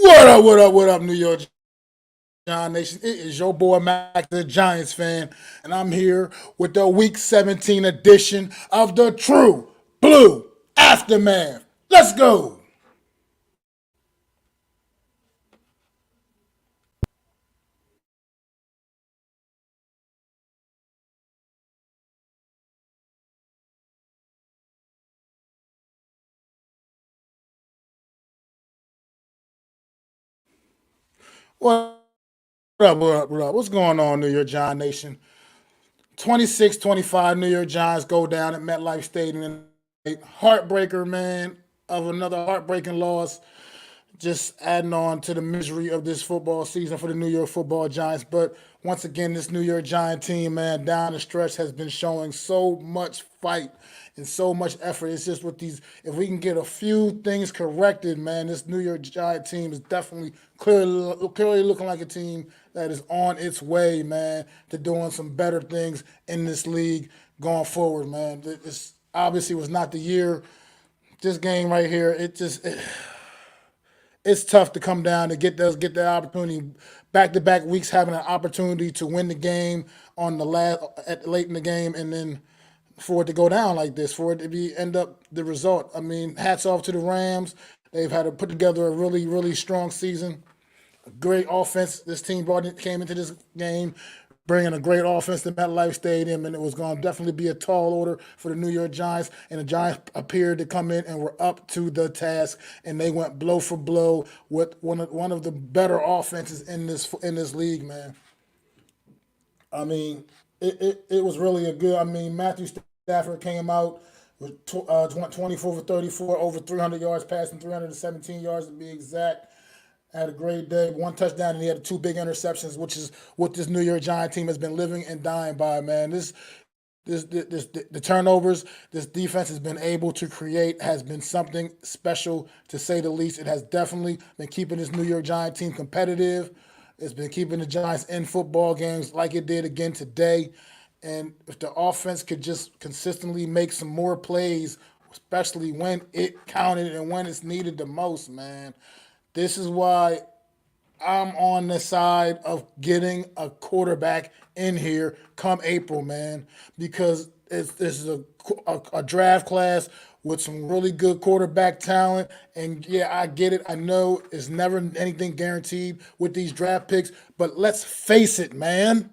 What up, what up, what up, New York Giant Nation? It is your boy Mac, the Giants fan, and I'm here with the Week 17 edition of the True Blue Aftermath. Let's go. What up, what up, what up? What's going on, New York Giant Nation? 26-25 New York Giants go down at MetLife Stadium. Heartbreaker, man, of another heartbreaking loss. Just adding on to the misery of this football season for the New York Football Giants. But once again, this New York Giant team, man, down the stretch has been showing so much fight and so much effort. It's just with these, if we can get a few things corrected, man, this New York Giant team is definitely clearly looking like a team that is on its way, man, to doing some better things in this league going forward, man. This obviously was not the year. This game right here, it's tough to come down to get that opportunity back to back weeks having an opportunity to win the game on the last at late in the game and then for it to go down like this, for it to be end up the result. I mean, hats off to the Rams. They've had to put together a really strong season. Great offense. This team came into this game bringing a great offense to MetLife Stadium, and it was going to definitely be a tall order for the New York Giants. And the Giants appeared to come in and were up to the task, and they went blow for blow with one of the better offenses in this league, man. I mean, it was really a good. I mean, Matthew Stafford came out with 24 for 34, over 300 yards passing, 317 yards to be exact. Had a great day, one touchdown, and he had two big interceptions, which is what this New York Giant team has been living and dying by, man. The turnovers this defense has been able to create has been something special to say the least. It has definitely been keeping this New York Giant team competitive. It's been keeping the Giants in football games like it did again today. And if the offense could just consistently make some more plays, especially when it counted and when it's needed the most, man. This is why I'm on the side of getting a quarterback in here come April, man, because this is a draft class with some really good quarterback talent. And yeah, I get it. I know it's never anything guaranteed with these draft picks, but let's face it, man.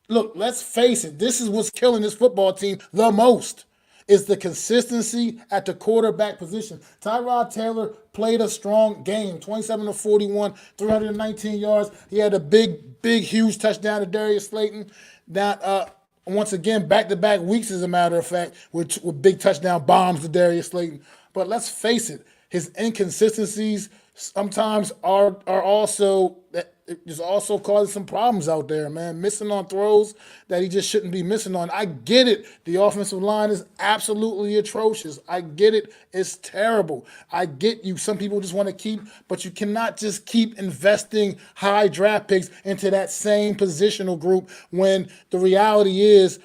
Look, let's face it. This is what's killing this football team the most is the consistency at the quarterback position. Tyrod Taylor played a strong game, 27 to 41, 319 yards. He had a huge touchdown to Darius Slayton. That once again, back-to-back weeks, as a matter of fact, with big touchdown bombs to Darius Slayton. But let's face it, his inconsistencies sometimes are also that is also causing some problems out there, man. Missing on throws that he just shouldn't be missing on. I get it. The offensive line is absolutely atrocious. I get it. It's terrible. I get you. Some people just want to keep, but you cannot just keep investing high draft picks into that same positional group when the reality is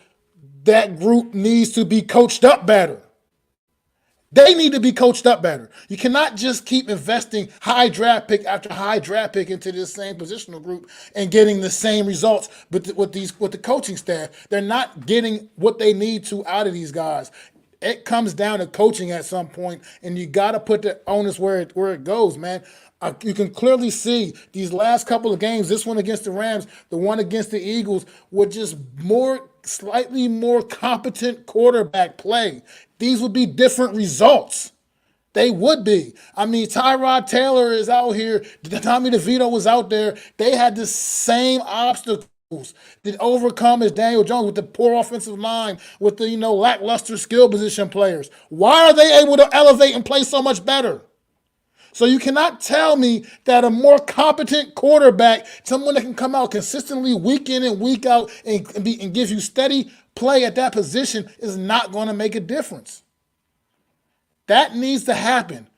that group needs to be coached up better. They need to be coached up better. You cannot just keep investing high draft pick after high draft pick into this same positional group and getting the same results with the coaching staff. They're not getting what they need to out of these guys. It comes down to coaching at some point, and you got to put the onus where it goes, man. You can clearly see these last couple of games, this one against the Rams, the one against the Eagles, were just slightly more competent quarterback play. These would be different results. They would be. I mean, Tyrod Taylor is out here. Tommy DeVito was out there. They had the same obstacles to overcome as Daniel Jones with the poor offensive line, with the lackluster skill position players. Why are they able to elevate and play so much better? So you cannot tell me that a more competent quarterback, someone that can come out consistently week in and week out and give you steady play at that position is not going to make a difference. That needs to happen.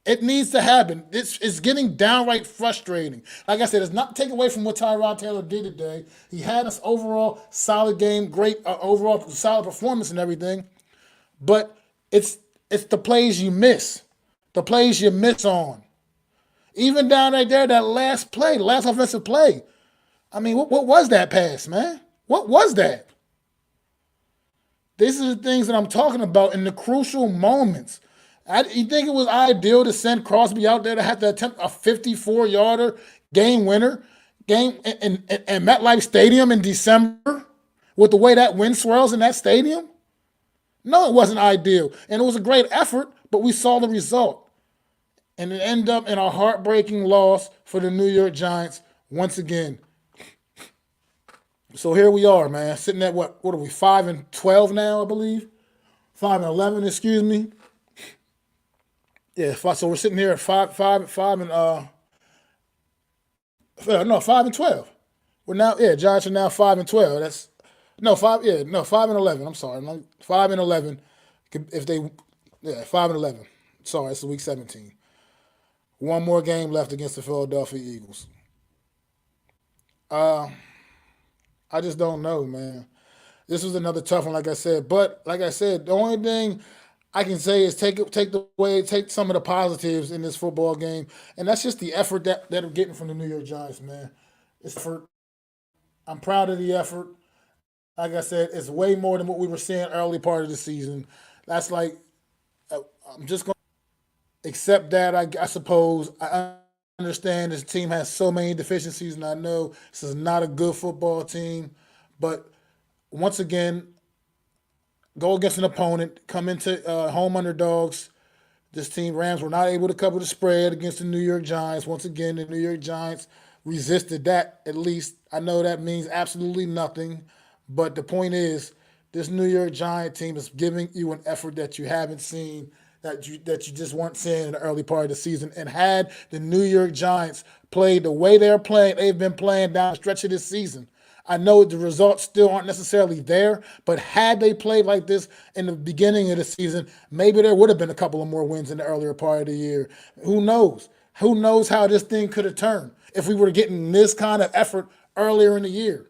It needs to happen. It's getting downright frustrating. Like I said, it's not take away from what Tyrod Taylor did today. He had an overall solid game, great overall solid performance and everything. But it's the plays you miss. The plays you miss on. Even down right there, that last play, the last offensive play. I mean, what was that pass, man? What was that? These are the things that I'm talking about in the crucial moments. You think it was ideal to send Crosby out there to have to attempt a 54-yarder game winner game in MetLife Stadium in December with the way that wind swirls in that stadium? No, it wasn't ideal. And it was a great effort, but we saw the result. And it ended up in a heartbreaking loss for the New York Giants once again. So here we are, man, sitting at what are we, 5-12 now, I believe? 5-11, excuse me. Yeah, so we're sitting here at five and no, 5-12. We're now, yeah, Giants are now 5-12. That's no 5-11. I'm sorry, 5-11. If they, yeah, 5-11. Sorry, it's week 17. One more game left against the Philadelphia Eagles. I just don't know, man. This was another tough one, like I said. But like I said, the only thing I can say is take some of the positives in this football game, and that's just the effort that they're getting from the New York Giants, man. It's effort. I'm proud of the effort. Like I said, it's way more than what we were seeing early part of the season. That's like I'm just going to accept that. I suppose I understand this team has so many deficiencies, and I know this is not a good football team, but once again, go against an opponent, come into home underdogs. This team, Rams, were not able to cover the spread against the New York Giants. Once again, the New York Giants resisted that, at least. I know that means absolutely nothing, but the point is, this New York Giant team is giving you an effort that you haven't seen, that you just weren't seeing in the early part of the season. And had the New York Giants played the way they've been playing down the stretch of this season, I know the results still aren't necessarily there, but had they played like this in the beginning of the season, maybe there would have been a couple of more wins in the earlier part of the year. Who knows? Who knows how this thing could have turned if we were getting this kind of effort earlier in the year?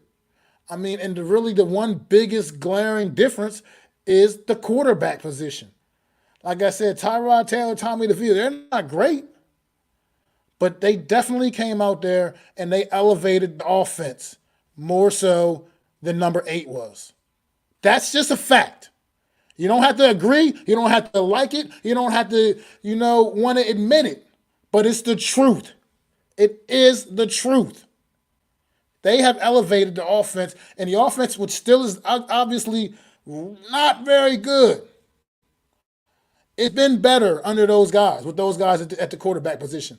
I mean, and the one biggest glaring difference is the quarterback position. Like I said, Tyrod Taylor, Tommy DeVito, they're not great, but they definitely came out there and they elevated the offense more so than number 8 was. That's just a fact. You don't have to agree. You don't have to like it. You don't have to, want to admit it. But it's the truth. It is the truth. They have elevated the offense, and the offense, which still is obviously not very good, it's been better under those guys, with those guys at the quarterback position.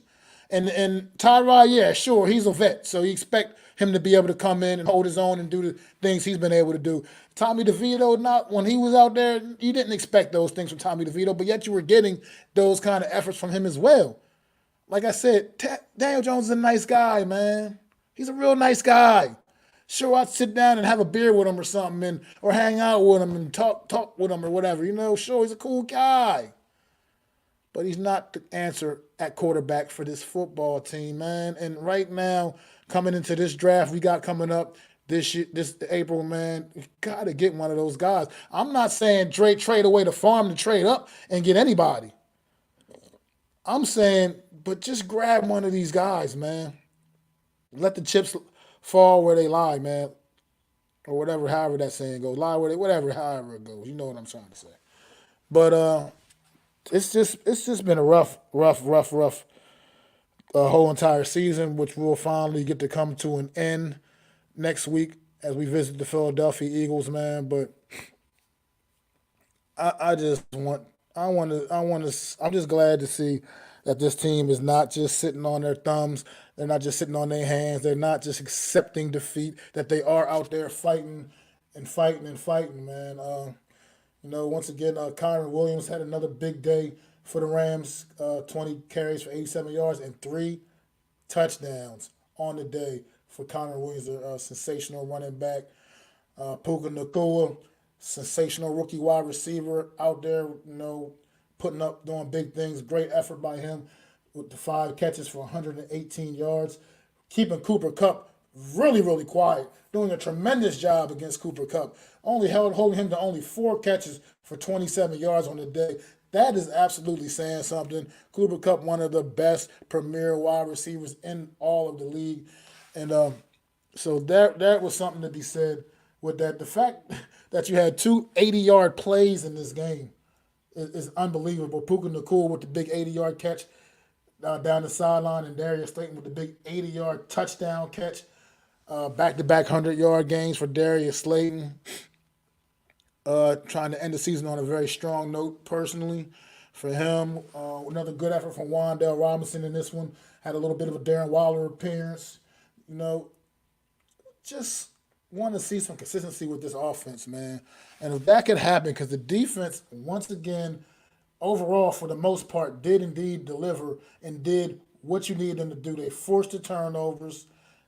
And Tyrod, yeah, sure, he's a vet, so you expect him to be able to come in and hold his own and do the things he's been able to do. Tommy DeVito, not when he was out there, you didn't expect those things from Tommy DeVito, but yet you were getting those kind of efforts from him as well. Like I said, Daniel Jones is a nice guy, man. He's a real nice guy. Sure, I'd sit down and have a beer with him or something, or hang out with him and talk with him or whatever. Sure, he's a cool guy. But he's not the answer at quarterback for this football team, man. And right now, coming into this draft we got coming up this April, man, you got to get one of those guys. I'm not saying trade away the farm to trade up and get anybody. I'm saying, but just grab one of these guys, man. Let the chips fall where they lie, man. Or whatever, however that saying goes. Lie where they, whatever, however it goes. You know what I'm trying to say. But it's just been a rough whole entire season, which will finally get to come to an end next week as we visit the Philadelphia Eagles, man. But I just I'm just glad to see that this team is not just sitting on their thumbs. They're not just sitting on their hands. They're not just accepting defeat. That they are out there fighting and fighting and fighting, man. Once again, Kyron Williams had another big day for the Rams. 20 carries for 87 yards and 3 touchdowns on the day for Kyron Williams, a sensational running back. Puka Nacua, sensational rookie wide receiver out there, putting up, doing big things. Great effort by him with the 5 catches for 118 yards. Keeping Cooper Kupp really, really quiet, doing a tremendous job against Cooper Kupp. Holding him to only 4 catches for 27 yards on the day. That is absolutely saying something. Cooper Cup, one of the best premier wide receivers in all of the league, and so that was something to be said with that. The fact that you had two 80-yard plays in this game is unbelievable. Puka Nakul with the big 80-yard catch down the sideline, and Darius Slayton with the big 80-yard touchdown catch. Back-to-back 100-yard games for Darius Slayton. Trying to end the season on a very strong note, personally, for him. Another good effort from Wandale Robinson in this one. Had a little bit of a Darren Waller appearance. You know, just want to see some consistency with this offense, man. And if that could happen, because the defense, once again, overall, for the most part, did indeed deliver and did what you needed them to do. They forced the turnovers.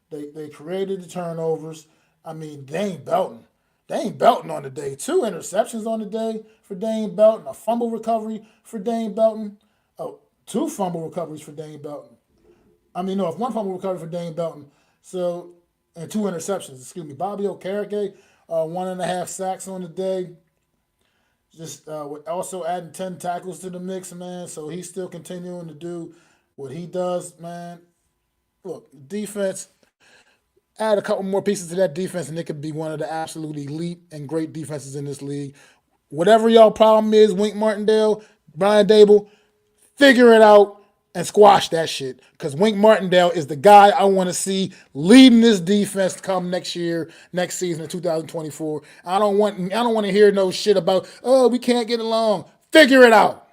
They created the turnovers. I mean, Dane Belton. Dane Belton on the day. 2 interceptions on the day for Dane Belton. A fumble recovery for Dane Belton. Oh, 2 fumble recoveries for Dane Belton. I mean, no, it's 1 fumble recovery for Dane Belton. So, and 2 interceptions. Excuse me. Bobby Okereke, 1.5 sacks on the day. Just also adding 10 tackles to the mix, man. So he's still continuing to do what he does, man. Look, defense, add a couple more pieces to that defense, and it could be one of the absolute elite and great defenses in this league. Whatever y'all problem is, Wink Martindale, Brian Dable, figure it out and squash that shit. Because Wink Martindale is the guy I want to see leading this defense come next season in 2024. I don't want to hear no shit about, oh, we can't get along. Figure it out.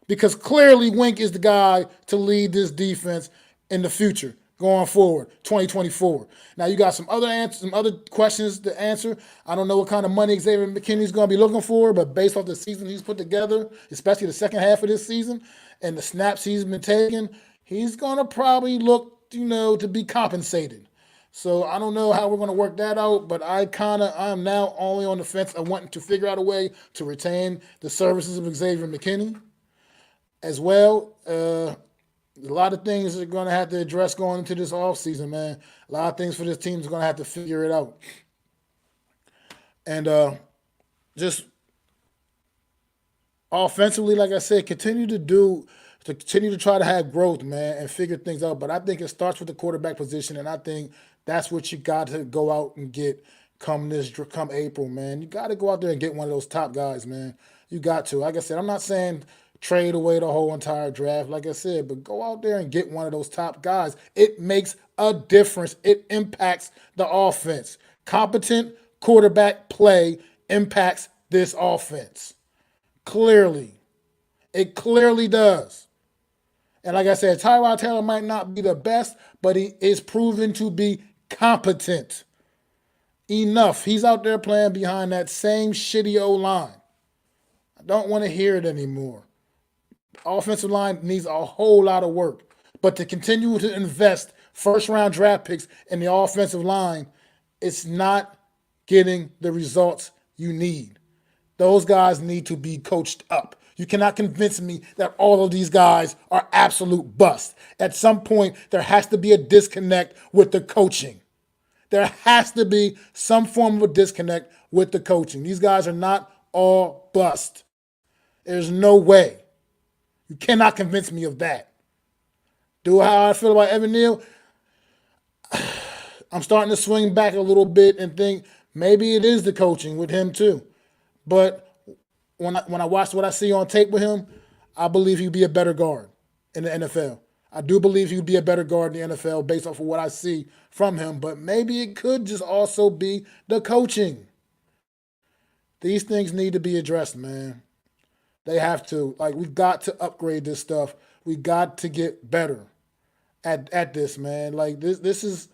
Because clearly Wink is the guy to lead this defense in the future going forward, 2024. Now you got some other questions to answer. I don't know what kind of money Xavier McKinney's going to be looking for, but based off the season he's put together, especially the second half of this season and the snaps he's been taking, he's going to probably look, to be compensated. So I don't know how we're going to work that out, but I'm now only on the fence of wanting to figure out a way to retain the services of Xavier McKinney as well. A lot of things they're going to have to address going into this offseason, man. A lot of things for this team is going to have to figure it out. And just offensively, like I said, continue to try to have growth, man, and figure things out. But I think it starts with the quarterback position, and I think that's what you got to go out and get come April, man. You got to go out there and get one of those top guys, man. You got to. Like I said, I'm not saying trade away the whole entire draft, like I said, but go out there and get one of those top guys. It makes a difference. It impacts the offense. Competent quarterback play impacts this offense. Clearly. It clearly does. And like I said, Tyrod Taylor might not be the best, but he is proven to be competent. Enough. He's out there playing behind that same shitty O-line. I don't want to hear it anymore. Offensive line needs a whole lot of work. But to continue to invest first-round draft picks in the offensive line, it's not getting the results you need. Those guys need to be coached up. You cannot convince me that all of these guys are absolute bust. At some point, there has to be a disconnect with the coaching. There has to be some form of a disconnect with the coaching. These guys are not all bust. There's no way. You cannot convince me of that. Do how I feel about Evan Neal? I'm starting to swing back a little bit and think maybe it is the coaching with him too. But when I watch what I see on tape with him, I believe he'd be a better guard in the NFL. I do believe he'd be a better guard in the NFL based off of what I see from him. But maybe it could just also be the coaching. These things need to be addressed, man. They have to. Like, we've got to upgrade this stuff. We got to get better at this, man. Like, this is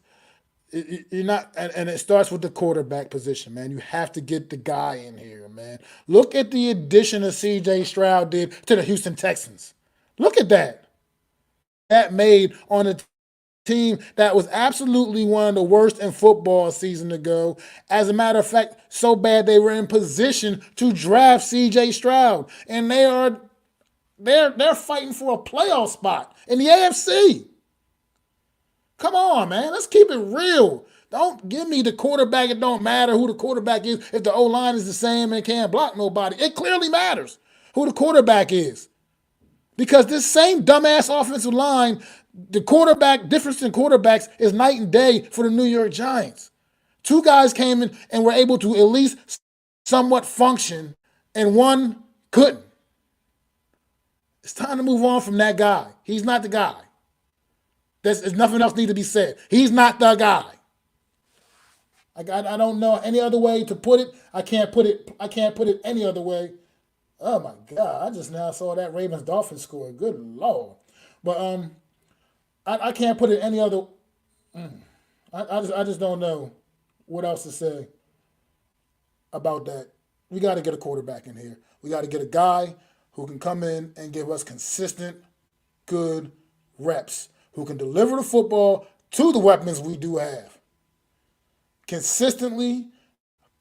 you're not, and it starts with the quarterback position, man. You have to get the guy in here, man. Look at the addition that C.J. Stroud did to the Houston Texans. Look at that. That made on a team that was absolutely one of the worst in football a season ago. As a matter of fact, so bad they were in position to draft C.J. Stroud, and they're fighting for a playoff spot in the AFC. Come on, man. Let's keep it real. Don't give me the quarterback. It don't matter who the quarterback is if the O-line is the same and can't block nobody. It clearly matters. who the quarterback is. Because this same dumbass offensive line, the quarterback difference in quarterbacks is night and day for the New York Giants. Two guys came in and were able to at least somewhat function, and one couldn't. It's time to move on from that guy. He's not the guy. There's nothing else need to be said. He's not the guy. I don't know any other way to put it. I can't put it any other way. Oh my God! I just now saw that Ravens Dolphins score. Good Lord! But I can't put it any other. I just don't know what else to say about that. We got to get a quarterback in here. We got to get a guy who can come in and give us consistent, good reps, who can deliver the football to the weapons we do have. Consistently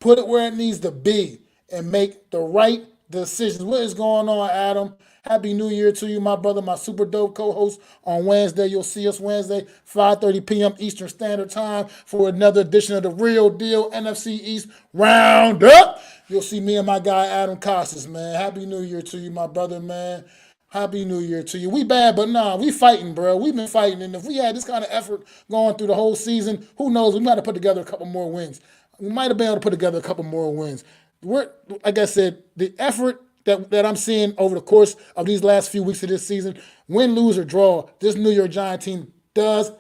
put it where it needs to be and make the right decisions. What is going on, Adam? Happy New Year to you, my brother, my super dope co-host. On Wednesday, you'll see us Wednesday, 5:30 p.m. Eastern Standard Time for another edition of the Real Deal NFC East Roundup. You'll see me and my guy, Adam Costas, man. Happy New Year to you, my brother, man. Happy New Year to you. We bad, but nah, we fighting, bro. We've been fighting, and if we had this kind of effort going through the whole season, who knows? We might have put together a couple more wins. We might have been able to put together a couple more wins. Like I said, the effort that I'm seeing over the course of these last few weeks of this season, win, lose, or draw, this New York Giants team does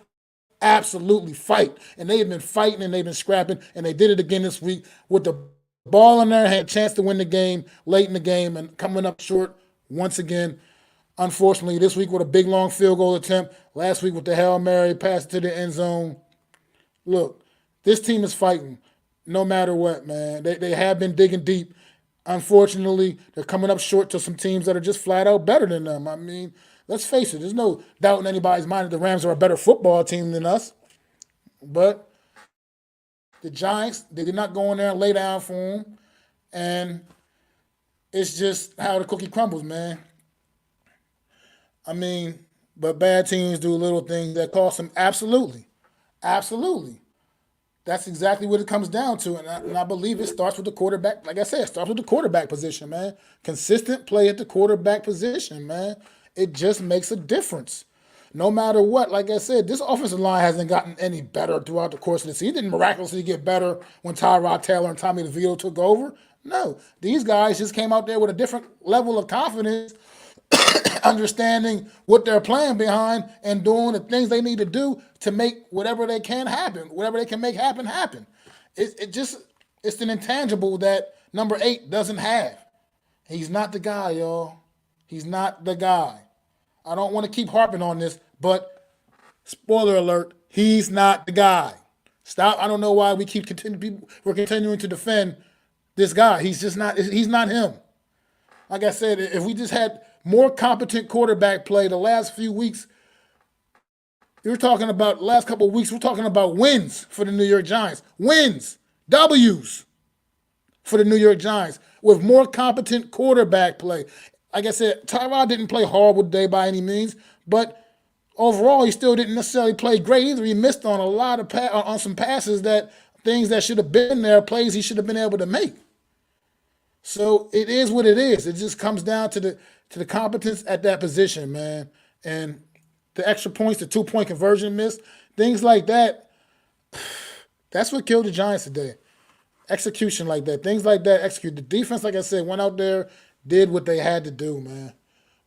absolutely fight. And they've been fighting and they've been scrapping, and they did it again this week with the ball in their hand, chance to win the game late in the game and coming up short once again. Unfortunately, this week with a big, long field goal attempt. Last week with the Hail Mary pass to the end zone. Look, this team is fighting no matter what, man. They have been digging deep. Unfortunately, they're coming up short to some teams that are just flat out better than them. I mean, let's face it. There's no doubt in anybody's mind that the Rams are a better football team than us. But the Giants, they did not go in there and lay down for them. And it's just how the cookie crumbles, man. I mean, but bad teams do little things that cost them. Absolutely. Absolutely. That's exactly what it comes down to. And I believe it starts with the quarterback. Like I said, it starts with the quarterback position, man. Consistent play at the quarterback position, man. It just makes a difference. No matter what, like I said, this offensive line hasn't gotten any better throughout the course of the season. It didn't miraculously get better when Tyrod Taylor and Tommy DeVito took over. No, these guys just came out there with a different level of confidence, understanding what they're playing behind and doing the things they need to do to make whatever they can happen, whatever they can make happen. It's an intangible that number 8 doesn't have. He's not the guy, y'all. He's not the guy. I don't want to keep harping on this, but spoiler alert, he's not the guy. Stop. I don't know why we're continuing to defend this guy. He's not him. Like I said, if we just had more competent quarterback play the last few weeks, you're talking about the last couple of weeks, we're talking about wins for the New York Giants. Wins. W's for the New York Giants with more competent quarterback play. Like I said, Tyrod didn't play horrible today by any means, but overall he still didn't necessarily play great either. He missed on a lot of on some passes, things that should have been there, plays he should have been able to make. So it is what it is. It just comes down to the competence at that position, man. And the extra points, the 2-point conversion miss, things like that, that's what killed the Giants today. Execution like that, things like that, execute. The defense, like I said, went out there, did what they had to do, man.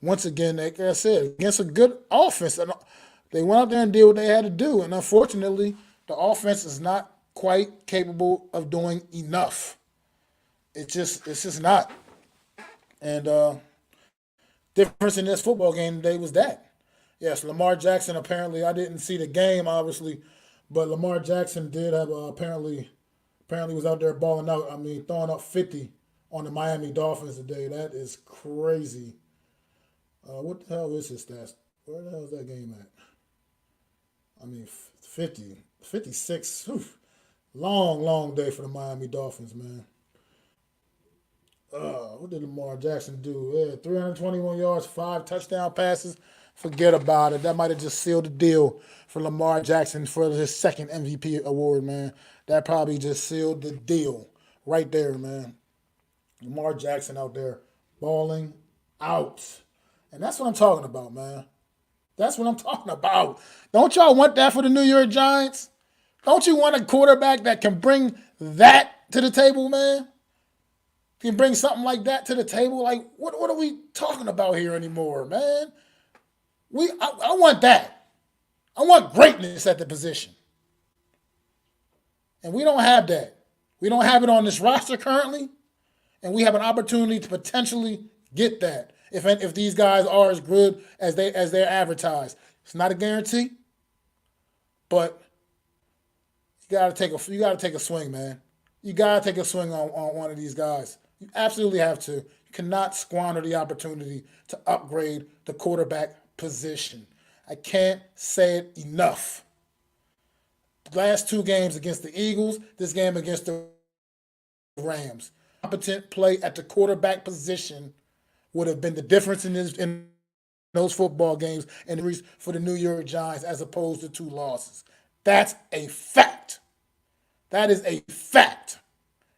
Once again, like I said, against a good offense, they went out there and did what they had to do. And unfortunately, the offense is not quite capable of doing enough. It's just not. And difference in this football game today was that. Yes, Lamar Jackson apparently, I didn't see the game, obviously, but Lamar Jackson did have apparently was out there balling out. I mean, throwing up 50 on the Miami Dolphins today. That is crazy. What the hell is his stats? Where the hell is that game at? I mean, 50, 56. Whew. Long day for the Miami Dolphins, man. What did Lamar Jackson do? Yeah, 321 yards, 5 touchdown passes. Forget about it. That might have just sealed the deal for Lamar Jackson for his second MVP award, man. That probably just sealed the deal right there, man. Lamar Jackson out there balling out. And that's what I'm talking about, man. That's what I'm talking about. Don't y'all want that for the New York Giants? Don't you want a quarterback that can bring that to the table, man? Can bring something like that to the table? Like, what are we talking about here anymore, man? I want that. I want greatness at the position. And we don't have that. We don't have it on this roster currently, and we have an opportunity to potentially get that if these guys are as good as they're advertised. It's not a guarantee, but you gotta take a swing, man. You gotta take a swing on one of these guys. You absolutely have to. You cannot squander the opportunity to upgrade the quarterback position. I can't say it enough. The last two games against the Eagles, this game against the Rams. Competent play at the quarterback position would have been the difference in those football games and for the New York Giants as opposed to two losses. That's a fact. That is a fact.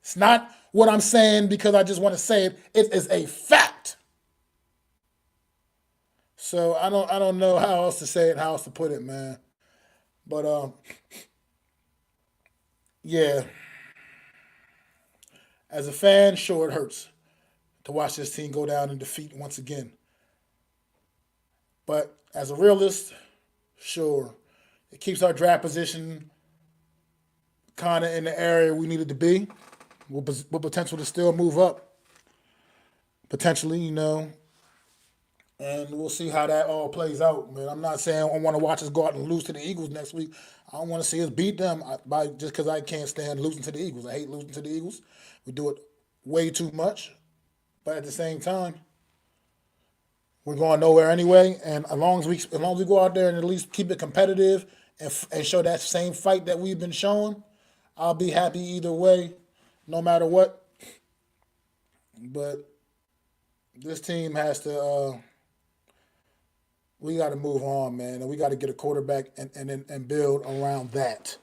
It's not what I'm saying because I just want to say it. It is a fact. So I don't know how else to say it, how else to put it, man. But yeah, as a fan, sure it hurts to watch this team go down in defeat once again. But as a realist, sure, it keeps our draft position kind of in the area we needed to be, with potential to still move up, potentially, and we'll see how that all plays out, man. I'm not saying I want to watch us go out and lose to the Eagles next week. I don't want to see us beat them just because I can't stand losing to the Eagles. I hate losing to the Eagles. We do it way too much, but at the same time, we're going nowhere anyway. And as long as we go out there and at least keep it competitive and show that same fight that we've been showing, I'll be happy either way, no matter what. But this team has to. We got to move on, man, and we got to get a quarterback and build around that.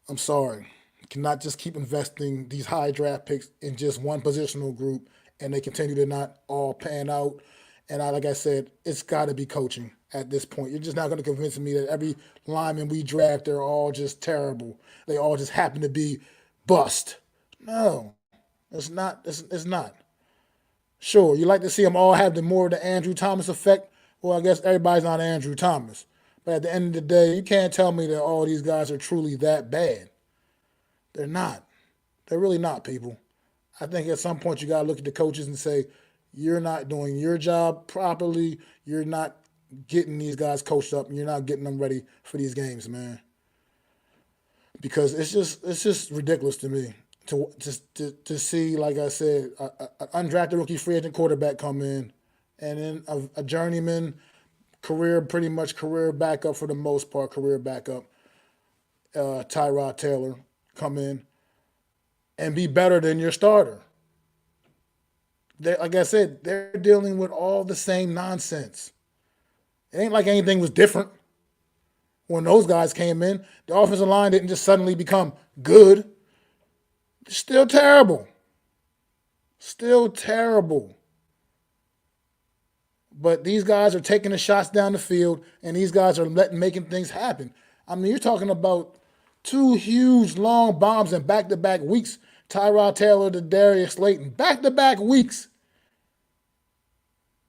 I'm sorry. You cannot just keep investing these high draft picks in just one positional group and they continue to not all pan out. And like I said, it's got to be coaching at this point. You're just not going to convince me that every lineman we draft, they're all just terrible. They all just happen to be bust. No, it's not. It's not. Sure, you like to see them all have more of the Andrew Thomas effect. Well, I guess everybody's not Andrew Thomas. But at the end of the day, you can't tell me that all these guys are truly that bad. They're not. They're really not, people. I think at some point you got to look at the coaches and say, you're not doing your job properly. You're not getting these guys coached up, and you're not getting them ready for these games, man. Because it's just ridiculous to me to see, like I said, an undrafted rookie free agent quarterback come in, and then a journeyman pretty much career backup for the most part, career backup, Tyrod Taylor come in and be better than your starter. Like I said, they're dealing with all the same nonsense. It ain't like anything was different when those guys came in. The offensive line didn't just suddenly become good. It's still terrible. Still terrible. But these guys are taking the shots down the field, and these guys are making things happen. I mean, you're talking about two huge long bombs in back-to-back weeks. Tyrod Taylor to Darius Slayton. Back-to-back weeks.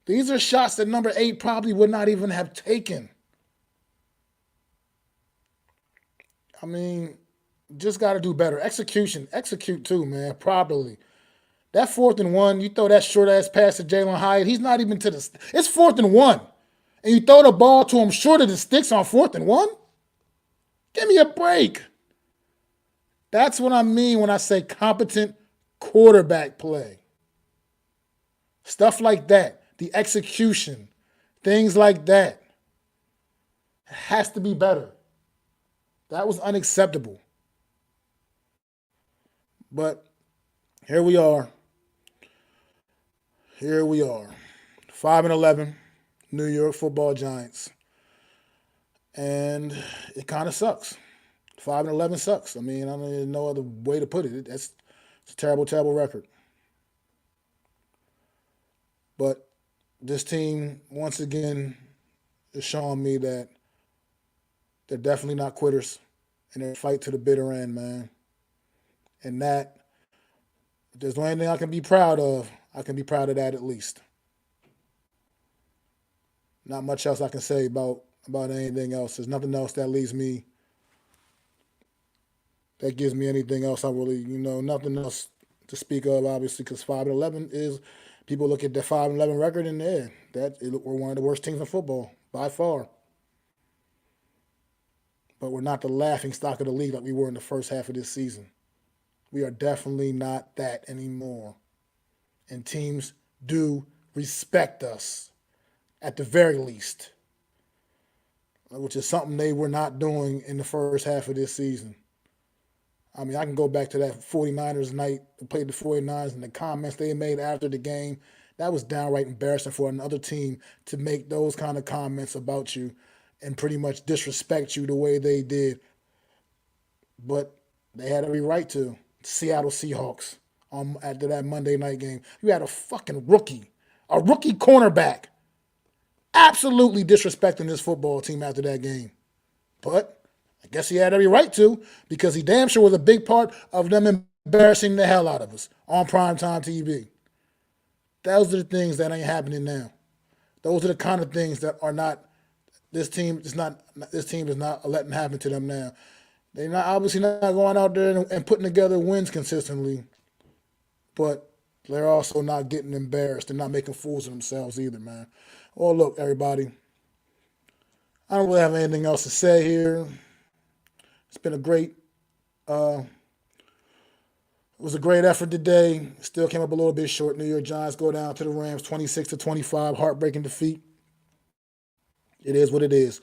These are shots that number 8 probably would not even have taken. I mean, just got to do better. Execute too, man, properly. That 4th and 1, you throw that short-ass pass to Jalen Hyatt, he's not even to the – it's 4th and 1. And you throw the ball to him short of the sticks on 4th and 1? Give me a break. That's what I mean when I say competent quarterback play. Stuff like that, the execution, things like that. It has to be better. That was unacceptable. But here we are. Here we are. 5-11, New York Football Giants. And it kind of sucks. 5-11 sucks. I mean, I don't even know other way to put it. It's a terrible, terrible record. But this team, once again, is showing me that they're definitely not quitters and they fight to the bitter end, man. And that, if there's anything I can be proud of, I can be proud of that at least. Not much else I can say about anything else. There's nothing else that leaves me, that gives me anything else. I really, nothing else to speak of, obviously, because 5-11 is, people look at the 5-11 record and we're one of the worst teams in football by far. But we're not the laughing stock of the league like we were in the first half of this season. We are definitely not that anymore. And teams do respect us, at the very least, which is something they were not doing in the first half of this season. I mean, I can go back to that 49ers night, played the 49ers, and the comments they made after the game. That was downright embarrassing for another team to make those kind of comments about you and pretty much disrespect you the way they did. But they had every right to. Seattle Seahawks after that Monday night game. You had a fucking rookie cornerback, absolutely disrespecting this football team after that game. But I guess he had every right to, because he damn sure was a big part of them embarrassing the hell out of us on primetime TV. Those are the things that ain't happening now. Those are the kind of things that are not, this team is not letting happen to them now. They're not obviously not going out there and putting together wins consistently, but they're also not getting embarrassed and not making fools of themselves either, man. Well, look, everybody, I don't really have anything else to say here. It's been it was a great effort today. Still came up a little bit short. New York Giants go down to the Rams 26-25, heartbreaking defeat. It is what it is.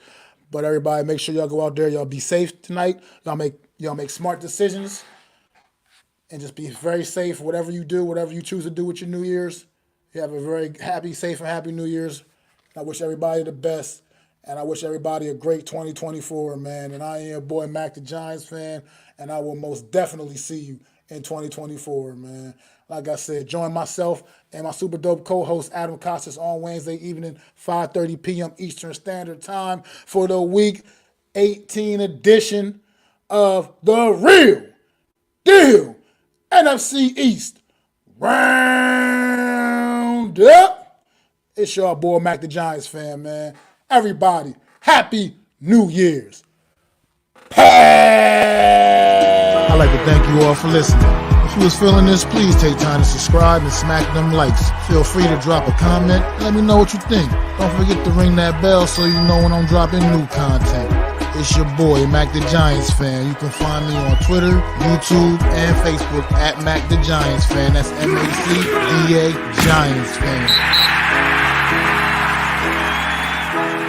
But everybody, make sure y'all go out there. Y'all be safe tonight. Y'all make smart decisions. And just be very safe. Whatever you do, whatever you choose to do with your New Year's, you have a very happy, safe, and happy New Year's. I wish everybody the best. And I wish everybody a great 2024, man. And I am your boy, Mac the Giants fan. And I will most definitely see you in 2024, man. Like I said, join myself and my super dope co-host Adam Costas on Wednesday evening, 5:30 p.m. Eastern Standard Time for the Week 18 edition of The Real Deal NFC East Roundup. It's your boy Mac the Giants fan, man. Everybody, Happy New Year's. I'd like to thank you all for listening. If you was feeling this, please take time to subscribe and smack them likes. Feel free to drop a comment. Let me know what you think. Don't forget to ring that bell so you know when I'm dropping new content. It's your boy, Mac the Giants fan. You can find me on Twitter, YouTube, and Facebook at Mac the Giants fan. That's MACDA Giants fan.